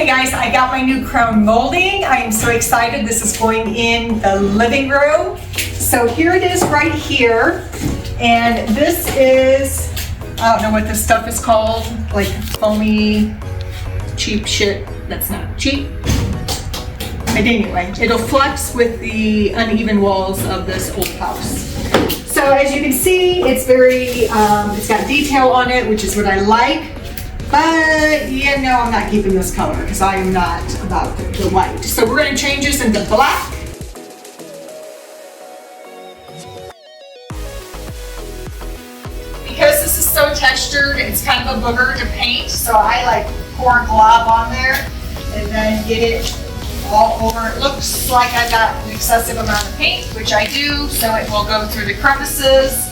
Okay guys, I got my new crown molding. I am so excited. This is going in the living room. So here it is right here. And this is, I don't know what this stuff is called, like foamy, cheap shit. That's not cheap. But anyway, it'll flex with the uneven walls of this old house. So as you can see, it's very, it's got detail on it, which is what I like. But yeah, no, I'm not keeping this color because I am not about the white. So we're going to change this into black. Because this is so textured, it's kind of a booger to paint. So I like pour a glob on there and then get it all over. It looks like I got an excessive amount of paint, which I do, so it will go through the crevices.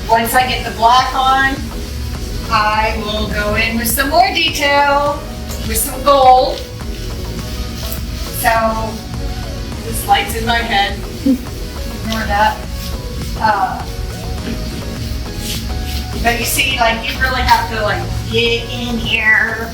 Once I get the black on, I will go in with some more detail, with some gold. So, this light's in my head. Ignore that. But you see, like, you really have to, like, get in here.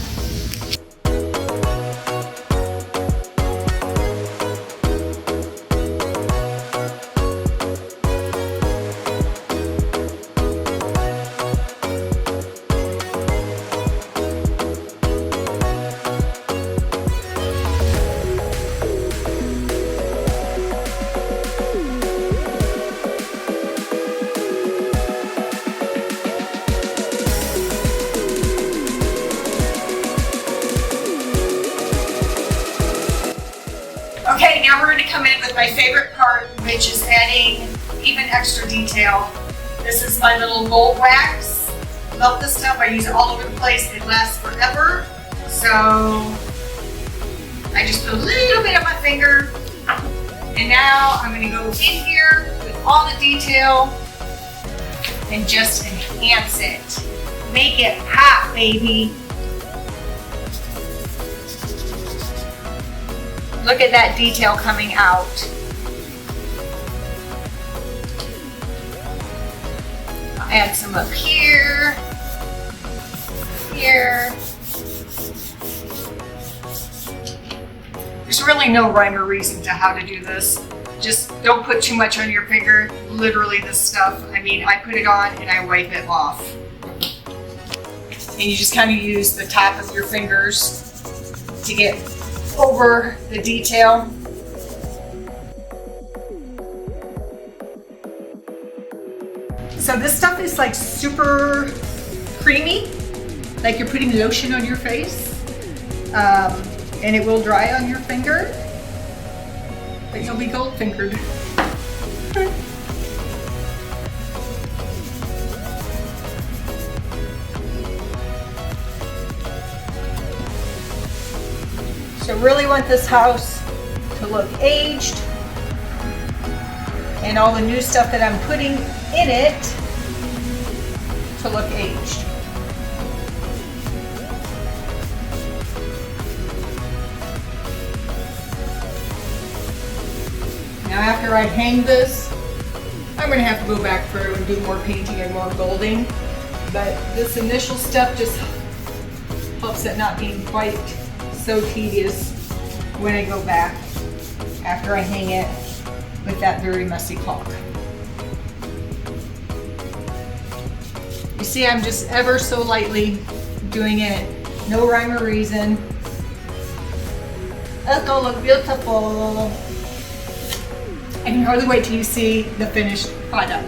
Okay, now we're going to come in with my favorite part, which is adding even extra detail. This is my little gold wax. Love this stuff. I use it all over the place. It lasts forever. So I just put a little bit on my finger. And now I'm going to go in here with all the detail and just enhance it. Make it hot, baby. Look at that detail coming out. I'll add some up here, here. There's really no rhyme or reason to how to do this. Just don't put too much on your finger. Literally this stuff, I mean, I put it on and I wipe it off. And you just kind of use the top of your fingers to get over the detail. So this stuff is like super creamy, like you're putting lotion on your face, and it will dry on your finger, but you'll be gold fingered. So really want this house to look aged, and all the new stuff that I'm putting in it to look aged. Now after I hang this, I'm going to have to go back through and do more painting and more golding, but this initial step just helps it not being quite so tedious when I go back after I hang it with that very messy caulk. You see, I'm just ever so lightly doing it. No rhyme or reason. It's gonna look beautiful. I can hardly wait till you see the finished product.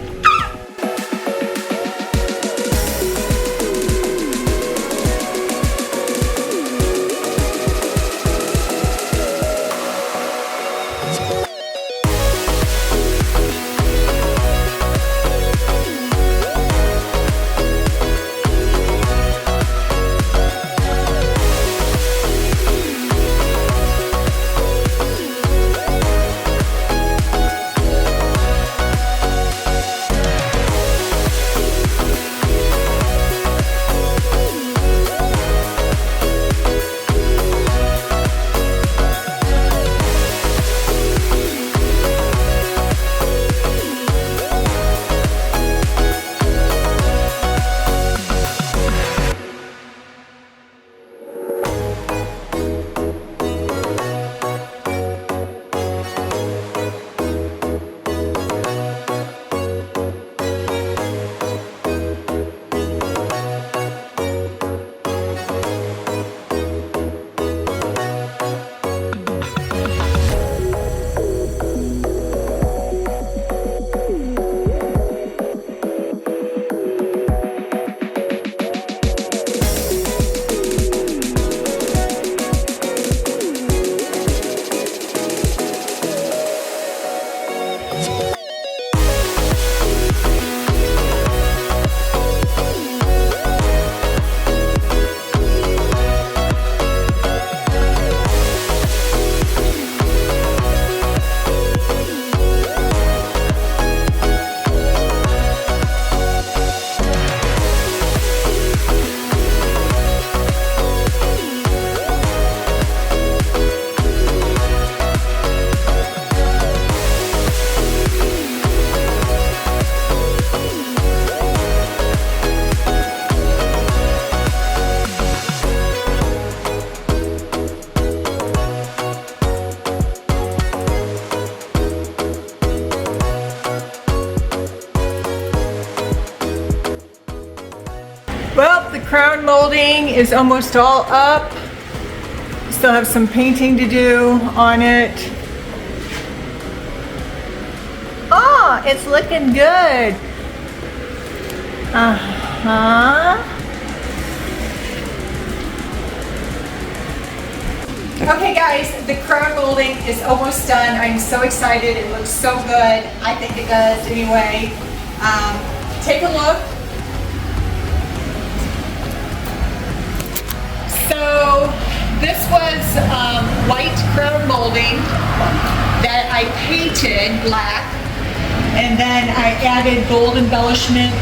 is almost all up. Still have some painting to do on it. Oh, it's looking good. Okay guys, the crown molding is almost done. I'm so excited. It looks so good. I think it does anyway. Take a look. So this was white crown molding that I painted black, and then I added gold embellishment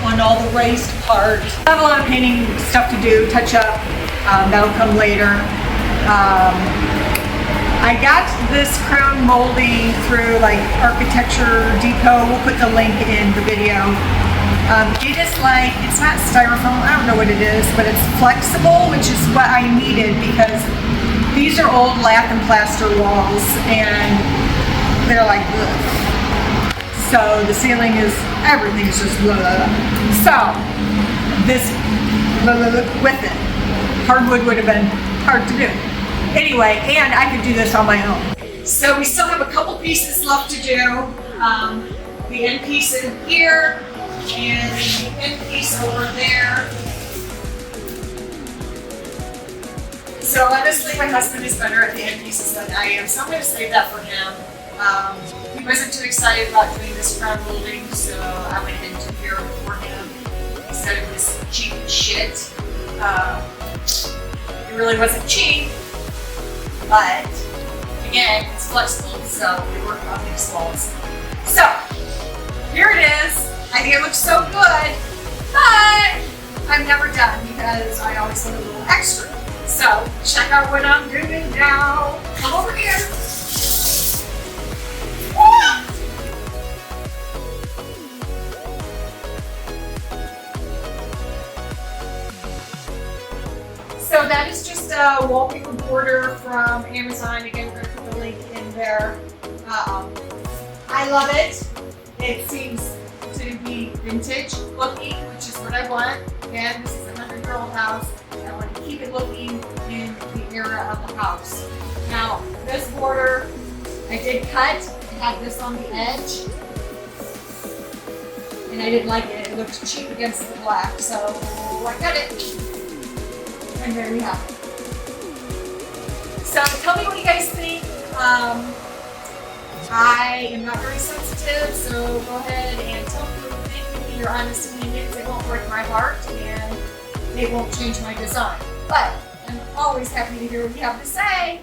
on all the raised part. I have a lot of painting stuff to do, touch up. That'll come later. I got this crown molding through like Architecture Depot. We'll put the link in the video. It is like, it's not styrofoam, I don't know what it is, but it's flexible, which is what I needed because these are old lath and plaster walls and they're like ugh. So the ceiling is, everything's just blah. So this with it, hardwood would have been hard to do. Anyway, and I could do this on my own. So we still have a couple pieces left to do. The end piece in here and the end piece over there. So honestly, my husband is better at the end pieces than I am, so I'm going to save that for him. He wasn't too excited about doing this crown molding, so I went ahead and took care of it for him. He said it was cheap as shit. It really wasn't cheap. But again, it's flexible, so we work on these walls. So here it is. I think it looks so good, but I'm never done because I always want a little extra. So check out what I'm doing now. Come over here. Ah! So that is just a wallpaper border from Amazon. Again, we're going to put the link in there. I love it. It seems to be vintage looking, which is what I want. Again, this is a 100-year-old house. I want to keep it looking in the era of the house. Now, this border, I did cut. It had this on the edge. And I didn't like it. It looked cheap against the black, so I cut it. And there we have it. So tell me what you guys think. I am not very sensitive, so go ahead and tell me what you think. Give me your honest opinions. It won't break my heart and it won't change my design. But I'm always happy to hear what you have to say.